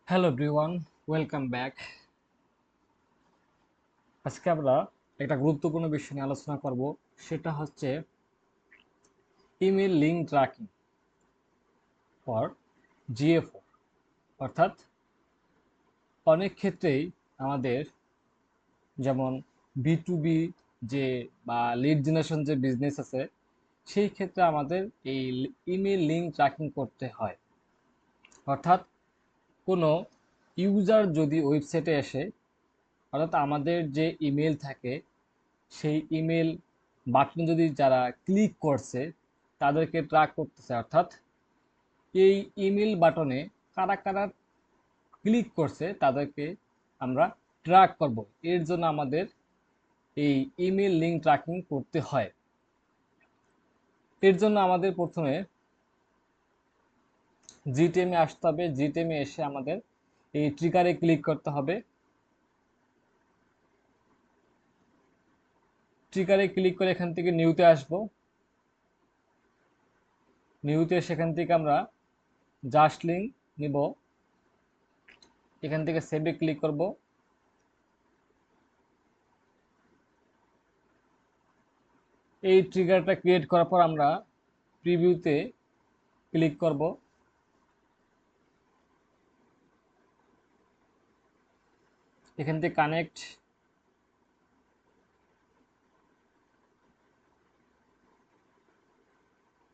Hello everyone, welcome back. আজকে আমরা একটা গুরুত্বপূর্ণ বিষয় নিয়ে আলোচনা করব। সেটা হচ্ছে ইমেল লিঙ্ক ট্র্যাকিং ফর জিএফও। অর্থাৎ অনেক ক্ষেত্রেই আমাদের, যেমন বি টু বি যে বা লিড জেনারেশন যে বিজনেস আছে, সেই ক্ষেত্রে আমাদের এই ইমেল লিঙ্ক ট্র্যাকিং করতে হয়। অর্থাৎ কোনো ইউজার যদি ওয়েবসাইটে এসে, অর্থাৎ আমাদের যে ইমেল থাকে সেই ইমেল বাটন যদি যারা ক্লিক করছে তাদেরকে ট্র্যাক করতেছে। অর্থাৎ এই ইমেল বাটনে কারা কারা ক্লিক করছে তাদেরকে আমরা ট্র্যাক করব। এর জন্য আমাদের এই ইমেল লিঙ্ক ট্র্যাকিং করতে হয়। এর জন্য আমাদের প্রথমে জিটিএমে আসতে হবে। জিটিএমে এসে আমাদের এই ট্রিগারে ক্লিক করতে হবে। ট্রিগারে ক্লিক করে এখান থেকে নিউতে আসব। নিউতে সেখান থেকে আমরা জাস্ট লিঙ্ক নিব। এখান থেকে সেভে ক্লিক করব। এই ট্রিগারটা ক্রিয়েট করার পর আমরা প্রিভিউতে ক্লিক করব। এখান থেকে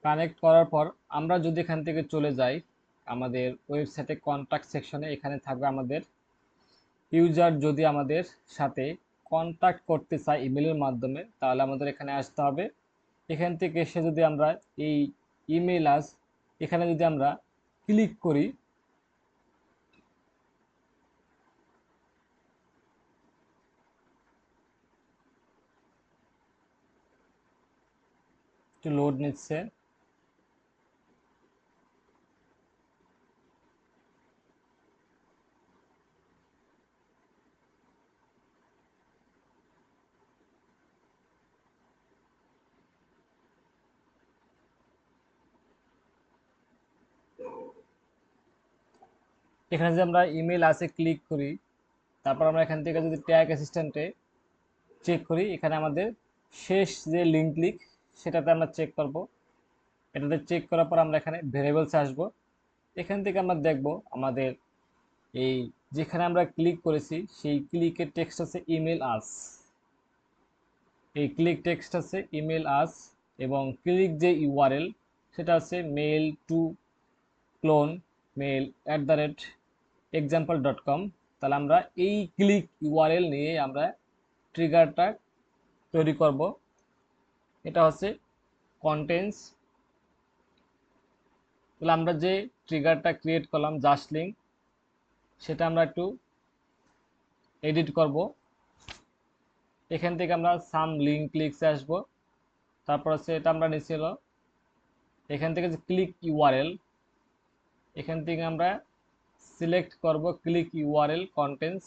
কানেক্ট করার পর আমরা যদি এখান থেকে চলে যাই আমাদের ওয়েবসাইটে কন্ট্যাক্ট সেকশনে, এখানে থাকবে আমাদের ইউজার যদি আমাদের সাথে কন্ট্যাক্ট করতে চায় ইমেলের মাধ্যমে, তাহলে আমাদের এখানে আসতে হবে। এখান থেকে এসে যদি আমরা এই ইমেল এখানে যদি আমরা ক্লিক করি, একটু লোড নিচ্ছে। এখানে যদি আমরা ইমেল ক্লিক করি, তারপর আমরা এখান থেকে যদি ট্যাগ অ্যাসিস্ট্যান্টে চেক করি, এখানে আমাদের শেষ যে লিঙ্ক ক্লিক সেটাতে আমরা চেক করব। এটাতে চেক করার পর আমরা এখানে ভেরিয়েবলসে আসব। এখান থেকে আমরা দেখব আমাদের এই যেখানে আমরা ক্লিক করেছি সেই ক্লিকের টেক্সট আছে ইমেল আস। এই ক্লিক টেক্সট আছে ইমেল আস, এবং ক্লিক যে ইউআরএল সেটা আছে mail two clone mail @example.com। তাহলে আমরা এই ক্লিক ইউআরএল নিয়ে আমরা ট্রিগারটা তৈরি করব। এটা হচ্ছে কন্টেন্টস। তাহলে আমরা যে ট্রিগারটা ক্রিয়েট করলাম জাস্ট লিঙ্ক, সেটা আমরা একটু এডিট করব। এখান থেকে আমরা সাম লিঙ্ক ক্লিকসে আসবো। তারপর হচ্ছে এটা আমরা নিয়েছিল এখান থেকে যে ক্লিক ইউআরএল, এখান থেকে আমরা সিলেক্ট করব ক্লিক ইউআরএল কন্টেন্টস,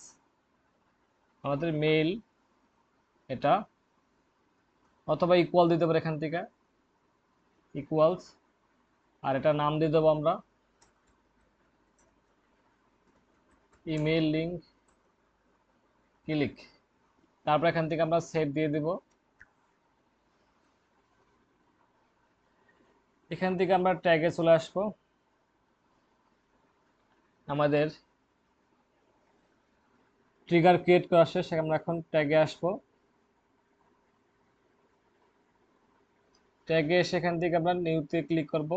আমাদের মেইল এটা, অথবা ইকুয়াল দিতে পারি এখান থেকে ইকুয়ালস। আর এটা নাম দিয়ে দেবো আমরা ইমেল লিঙ্ক ক্লিক। তারপর এখান থেকে আমরা সেভ দিয়ে দিব। এখান থেকে আমরা ট্যাগে চলে আসবো। আমাদের ট্রিগার ক্রিয়েট করা শেষ, আমরা এখন ট্যাগে আসবো। ট্যাগে এসে এখান থেকে আমরা নিউতে ক্লিক করব।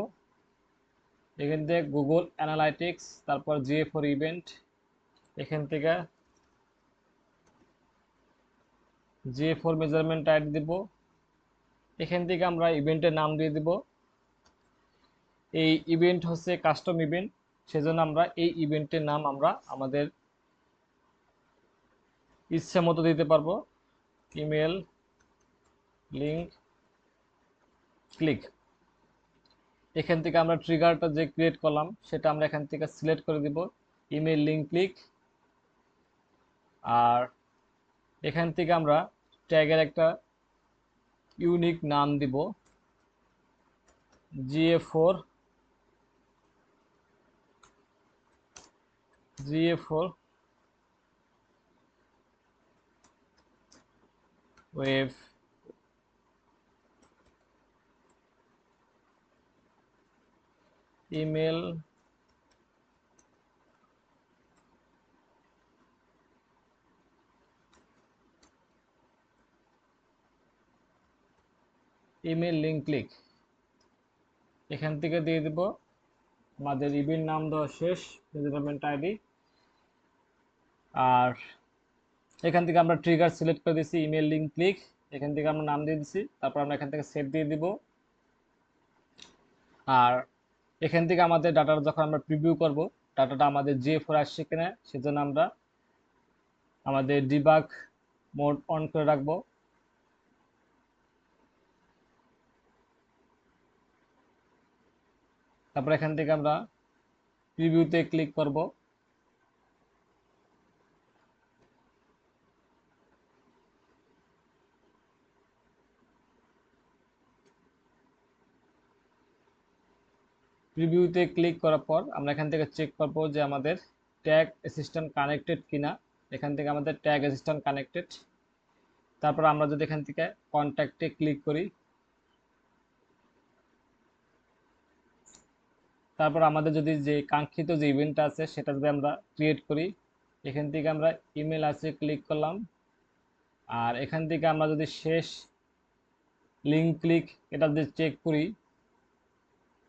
এখান থেকে গুগল অ্যানালাইটিক্স, তারপর জিএ ফর ইভেন্ট, এখান থেকে জিএ ফর মেজারমেন্ট আইডি দিব। এখান থেকে আমরা ইভেন্টের নাম দিয়ে দিব। এই ইভেন্ট হচ্ছে কাস্টম ইভেন্ট, সেজন্য আমরা এই ইভেন্টের নাম আমরা আমাদের ইচ্ছা মতো দিতে পারবো। Email link click. এখান থেকে আমরা ট্রিগারটা যে ক্রিয়েট করলাম সেটা আমরা এখান থেকে সিলেক্ট করে দিব ইমেল লিঙ্ক ক্লিক। আর এখান থেকে আমরা ট্যাগের একটা ইউনিক নাম দিব GA4 GA4 web email link click, এখান থেকে দিয়ে দেব আমাদের ইভেন্ট নাম দেওয়া শেষ, মেজারমেন্ট আইডি, আর এখান থেকে আমরা ট্রিগার সিলেক্ট করে দিচ্ছি ইমেল লিঙ্ক ক্লিক, এখান থেকে আমরা নাম দিয়ে দিচ্ছি, তারপর আমরা এখান থেকে সেভ দিয়ে দিব। আর এখান থেকে আমাদের ডাটাটা যখন আমরা প্রিভিউ করব, ডাটাটা আমাদের GA4 আসছে কিনা সেজন্য আমরা আমাদের ডিবাগ মোড অন করে রাখবো। তারপর এখান থেকে আমরা প্রিভিউতে ক্লিক করব। প্রিভিউতে ক্লিক করার পর আমরা এখান থেকে চেক করব যে আমাদের ট্যাগ অ্যাসিস্ট্যান্ট কানেক্টেড কিনা, এখান থেকে আমাদের ট্যাগ অ্যাসিস্ট্যান্ট কানেক্টেড। তারপর আমরা যদি এখান থেকে কন্ট্যাক্টে ক্লিক করি, তারপর আমাদের যদি যে কাঙ্ক্ষিত যে ইভেন্টটা আছে সেটা যদি আমরা ক্রিয়েট করি, এখান থেকে আমরা ইমেল আছে ক্লিক করলাম, আর এখান থেকে আমরা যদি শেষ লিঙ্ক ক্লিক এটা যদি চেক করি,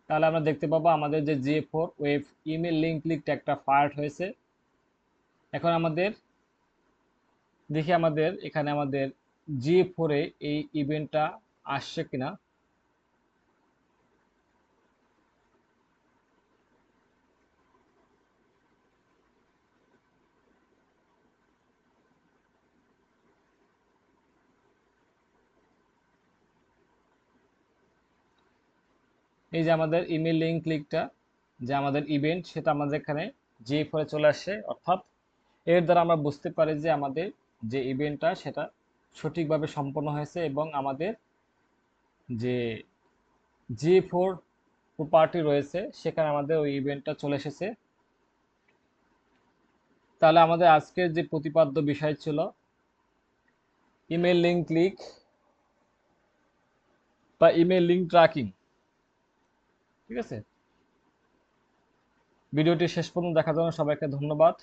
তাহলে আমরা দেখতে পাবো আমাদের যে GA4 web email link click ট্যাগটা ফায়ার্ড হয়েছে। এখন আমাদের দেখি আমাদের এখানে আমাদের GA4 এ এই ইভেন্টটা আসছে কিনা। এই যে আমাদের ইমেল লিঙ্ক ক্লিকটা যে আমাদের ইভেন্ট সেটা আমাদের এখানে GA4 এ চলে আসছে, অর্থাৎ এর দ্বারা আমরা বুঝতে পারি যে আমাদের যে ইভেন্টটা সেটা সঠিকভাবে সম্পন্ন হয়েছে এবং আমাদের যে GA4 প্রপার্টি রয়েছে সেখানে আমাদের ওই ইভেন্টটা চলে এসেছে। তাহলে আমাদের আজকের যে প্রতিপাদ্য বিষয় ছিল ইমেল লিঙ্ক ক্লিক বা ইমেল লিঙ্ক ট্র্যাকিং। ঠিক আছে, ভিডিওটি শেষ পর্যন্ত দেখার জন্য সবাইকে ধন্যবাদ।